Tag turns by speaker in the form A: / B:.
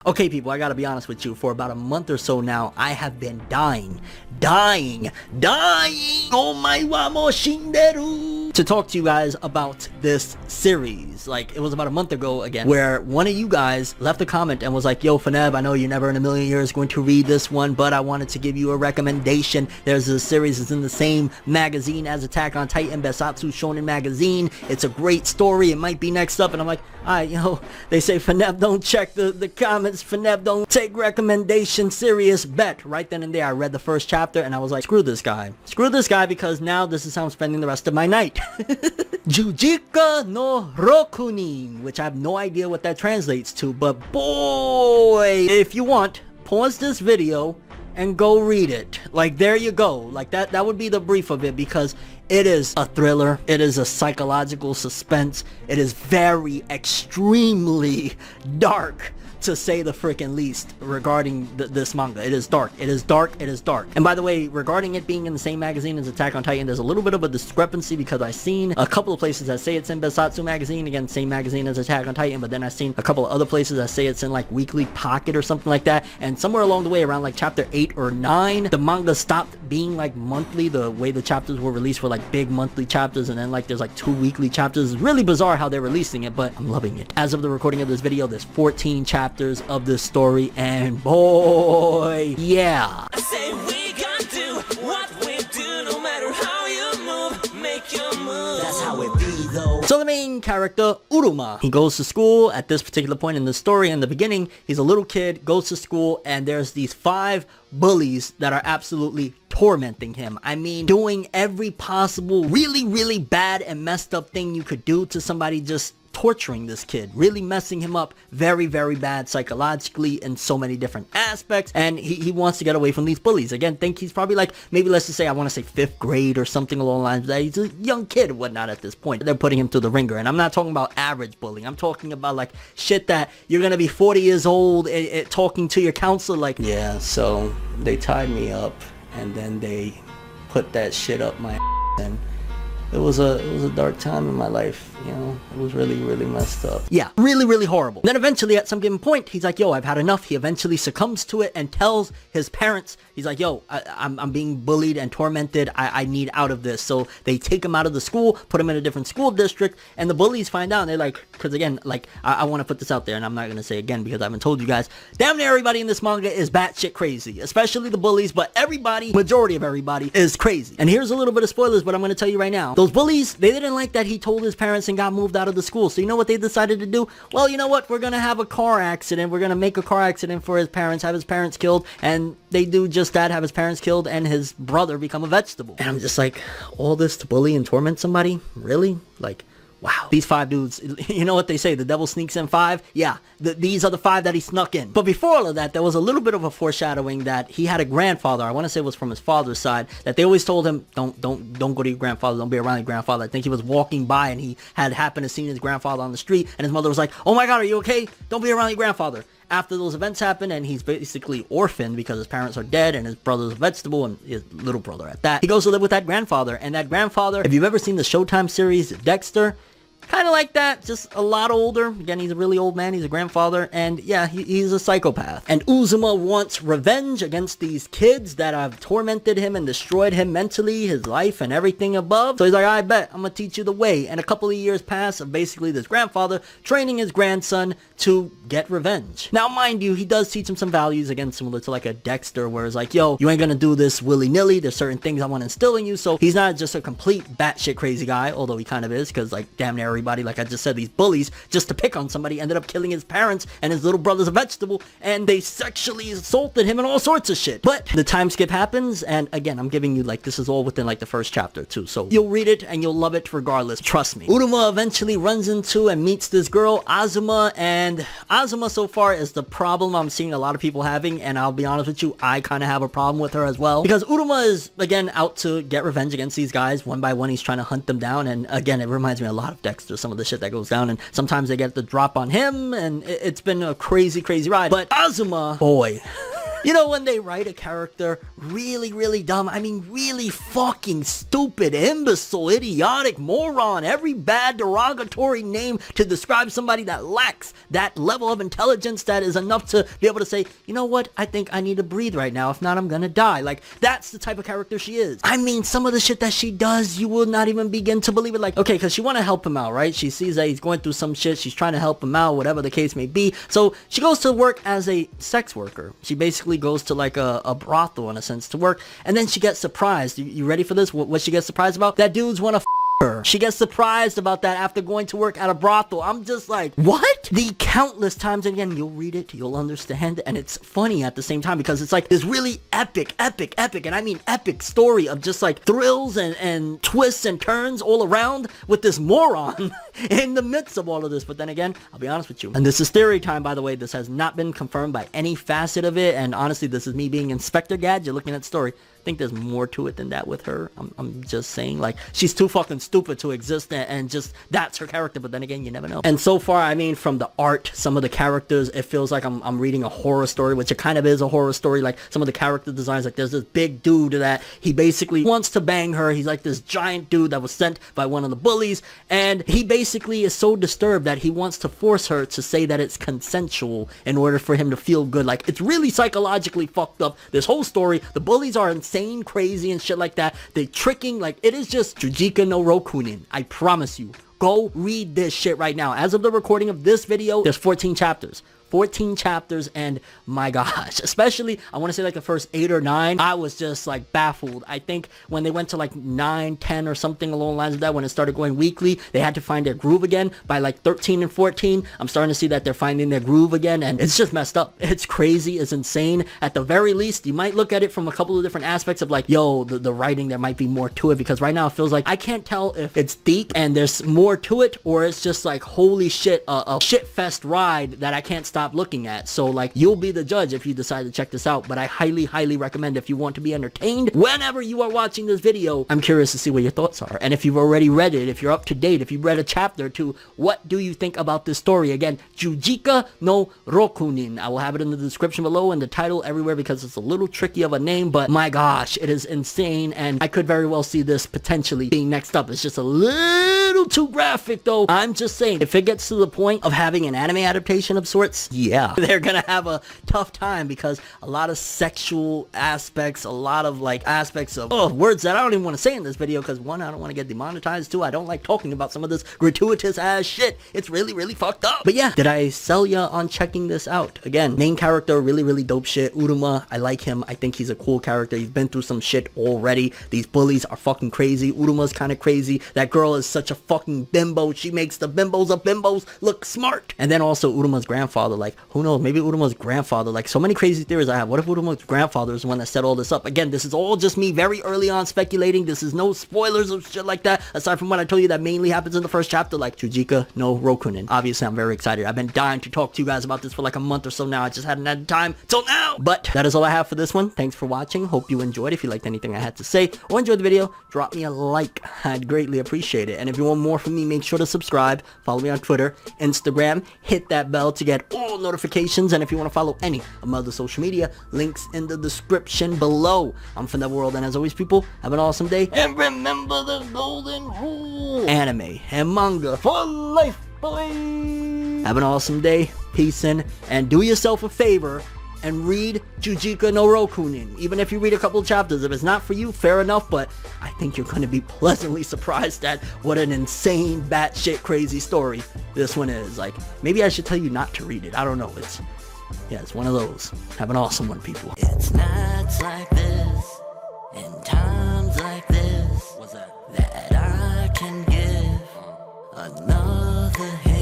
A: Okay, people, I gotta be honest with you. For about a month or so now, I have been dying. Oh my wa mo shinderu. To talk to you guys about this series. Like, it was about a month ago again, where one of you guys left a comment and was like, yo, Fornev, I know you're never in a million years going to read this one, but I wanted to give you a recommendation. There's a series that's in the same magazine as Attack on Titan, Besatsu Shonen magazine. It's a great story. It might be next up. And I'm like, alright, they say Fornev don't check the comments. Fornev don't take recommendations serious. Bet. Right then and there, I read the first chapter and I was like, screw this guy. Screw this guy, because now this is how I'm spending the rest of my night. Juujika no Rokunin, which I have no idea what that translates to, but boy, if you want, pause this video and go read it. Like, there you go. Like, that would be the brief of it, because it is a thriller. It is a psychological suspense. It is very extremely dark, to say the freaking least, regarding this manga. It is dark. It is dark. It is dark. And by the way, regarding it being in the same magazine as Attack on Titan, there's a little bit of a discrepancy, because I've seen a couple of places that say it's in Besatsu magazine, again, same magazine as Attack on Titan, but then I've seen a couple of other places that say it's in like Weekly Pocket or something like that, and somewhere along the way, around like chapter 8 or 9, the manga stopped being like monthly. The way the chapters were released were like big monthly chapters, and then like there's like 2 weekly chapters. It's really bizarre how they're releasing it, but I'm loving it. As of the recording of this video, there's 14 chapters of this story, and boy, yeah.
B: I say we gonna do what we do, no matter how you move, make your move. That's how it be though.
A: So the main character, Uruma, he goes to school at this particular point in the story. In the beginning, he's a little kid, goes to school, and there's these 5 bullies that are absolutely tormenting him. I mean, doing every possible really, really bad and messed up thing you could do to somebody, just torturing this kid, really messing him up very, very bad psychologically in so many different aspects, and he wants to get away from these bullies. Again, think he's probably like, maybe let's just say, I want to say 5th grade or something along the lines of that. He's a young kid and whatnot at this point. They're putting him through the ringer, and I'm not talking about average bullying. I'm talking about like shit that you're gonna be 40 years old talking to your counselor like, yeah, so they tied me up and then they put that shit up my and it was a dark time in my life, it was really, really messed up. Yeah, really, really horrible. Then eventually, at some given point, he's like, yo, I've had enough. He eventually succumbs to it and tells his parents, he's like, yo, I'm being bullied and tormented. I need out of this. So they take him out of the school, put him in a different school district, and the bullies find out, and they're like, because again, like, I want to put this out there, and I'm not going to say again because I haven't told you guys, damn near everybody in this manga is batshit crazy, especially the bullies, but everybody, majority of everybody, is crazy. And here's a little bit of spoilers, but I'm going to tell you right now. Those bullies, they didn't like that he told his parents and got moved out of the school. So you know what they decided to do? Well, you know what? We're going to have a car accident. We're going to make a car accident for his parents, have his parents killed, and they do just that, have his parents killed, and his brother become a vegetable. And I'm just like, all this to bully and torment somebody? Really? Like, wow. These 5 dudes, you know what they say, the devil sneaks in 5? Yeah, these are the 5 that he snuck in. But before all of that, there was a little bit of a foreshadowing that he had a grandfather, I want to say it was from his father's side, that they always told him, don't go to your grandfather, don't be around your grandfather. I think he was walking by and he had happened to see his grandfather on the street, and his mother was like, oh my god, are you okay? Don't be around your grandfather. After those events happen and he's basically orphaned because his parents are dead and his brother's a vegetable, and his little brother at that, he goes to live with that grandfather. And that grandfather, if you've ever seen the Showtime series Dexter, kind of like that, just a lot older. Again, he's a really old man. He's a grandfather. And yeah, he's a psychopath. And Uzuma wants revenge against these kids that have tormented him and destroyed him mentally, his life, and everything above. So he's like, I bet I'm going to teach you the way. And a couple of years pass of basically this grandfather training his grandson to get revenge. Now, mind you, he does teach him some values, again, similar to like a Dexter, where it's like, yo, you ain't going to do this willy-nilly. There's certain things I want to instill in you. So he's not just a complete batshit crazy guy, although he kind of is, because like damn near everybody, like I just said, these bullies, just to pick on somebody, ended up killing his parents, and his little brother's a vegetable, and they sexually assaulted him and all sorts of shit. But the time skip happens, and again, I'm giving you like, this is all within like the first chapter too, so you'll read it and you'll love it regardless, trust me. Uruma eventually runs into and meets this girl, Azuma, and Azuma so far is the problem I'm seeing a lot of people having, and I'll be honest with you, I kind of have a problem with her as well, because Uruma is, again, out to get revenge against these guys. One by one, he's trying to hunt them down, and again, it reminds me a lot of Dexter, some of the shit that goes down, and sometimes they get the drop on him, and it's been a crazy, crazy ride. But Azuma, boy, you know when they write a character really, really dumb. I mean, really fucking stupid, imbecile, idiotic, moron. Every bad derogatory name to describe somebody that lacks that level of intelligence that is enough to be able to say, you know what, I think I need to breathe right now. If not, I'm gonna die. Like, that's the type of character she is. I mean, some of the shit that she does, you will not even begin to believe it. Like, okay, because she want to help him out, right? She sees that he's going through some shit. She's trying to help him out, whatever the case may be. So she goes to work as a sex worker. She basically goes to like a brothel in a sense to work, and then she gets surprised. You ready for this? What she gets surprised about? That dudes want to her. She gets surprised about that after going to work at a brothel. I'm just like, what? The countless times, and again, you'll read it, you'll understand, and it's funny at the same time because it's like this really epic, and I mean epic story of just like thrills and twists and turns all around with this moron in the midst of all of this. But then again, I'll be honest with you, and this is theory time, by the way. This has not been confirmed by any facet of it, and honestly, this is me being Inspector Gadget looking at the story. I think there's more to it than that with her. I'm just saying, like, she's too fucking stupid to exist, and just that's her character. But then again, you never know. And so far, I mean, from the art, some of the characters, it feels like I'm reading a horror story, which it kind of is a horror story. Like, some of the character designs, like there's this big dude that he basically wants to bang her. He's like this giant dude that was sent by one of the bullies, and he basically is so disturbed that he wants to force her to say that it's consensual in order for him to feel good. Like, it's really psychologically fucked up, this whole story. The bullies are insane, crazy, and shit like that. They're tricking, like, it is just Juujika no Rokunin. I promise you. Go read this shit right now. As of the recording of this video, there's 14 chapters. 14 chapters, and my gosh, especially I want to say like the first 8 or 9, I was just like baffled. I think when they went to like 9, 10 or something along the lines of that, when it started going weekly, they had to find their groove again. By like 13 and 14, I'm starting to see that they're finding their groove again, and it's just messed up. It's crazy, it's insane. At the very least, you might look at it from a couple of different aspects of like, yo, the writing, there might be more to it, because right now it feels like I can't tell if it's deep and there's more to it, or it's just like, holy shit, a shit fest ride that I can't stop looking at. So like, you'll be the judge if you decide to check this out, but I highly recommend, if you want to be entertained whenever you are watching this video. I'm curious to see what your thoughts are, and if you've already read it, if you're up to date, if you've read a chapter or two, what do you think about this story? Again, Juujika no Rokunin. I will have it in the description below and the title everywhere, because it's a little tricky of a name, but my gosh, it is insane, and I could very well see this potentially being next up. It's just a little too graphic though. I'm just saying, if it gets to the point of having an anime adaptation of sorts, yeah, they're gonna have a tough time, because a lot of sexual aspects, a lot of like aspects of words that I don't even want to say in this video, because one, I don't want to get demonetized, two, I don't like talking about some of this gratuitous ass shit. It's really fucked up. But yeah, did I sell ya on checking this out? Again, main character, really dope shit. Uruma, I like him. I think he's a cool character. He's been through some shit already. These bullies are fucking crazy. Uruma's kind of crazy. That girl is such a fucking bimbo. She makes the bimbos of bimbos look smart. And then also Uruma's grandfather, like, who knows, maybe Uruma's grandfather, like, so many crazy theories I have. What if Uruma's grandfather is the one that set all this up? Again, this is all just me very early on speculating. This is no spoilers of shit like that, aside from what I told you that mainly happens in the first chapter, like Juujika no Rokunin. Obviously, I'm very excited. I've been dying to talk to you guys about this for like a month or so now. I just hadn't had time till now. But that is all I have for this one. Thanks for watching. Hope you enjoyed. If you liked anything I had to say or enjoyed the video, drop me a like. I'd greatly appreciate it. And if you want more from me, make sure to subscribe. Follow me on Twitter, Instagram. Hit that bell to get all notifications. And if you want to follow any of my other social media, links in the description below. I'm ForneverWorld, and as always, people, have an awesome day. And remember the golden rule: anime and manga for life, boy. Have an awesome day. Peace in, and do yourself a favor and read Juujika no Rokunin. Even if you read a couple of chapters, if it's not for you, fair enough, but I think you're going to be pleasantly surprised at what an insane, batshit crazy story this one is. Like, maybe I should tell you not to read it. I don't know. It's one of those. Have an awesome one, people.
B: It's nights like this, and times like this, that I can give another hint.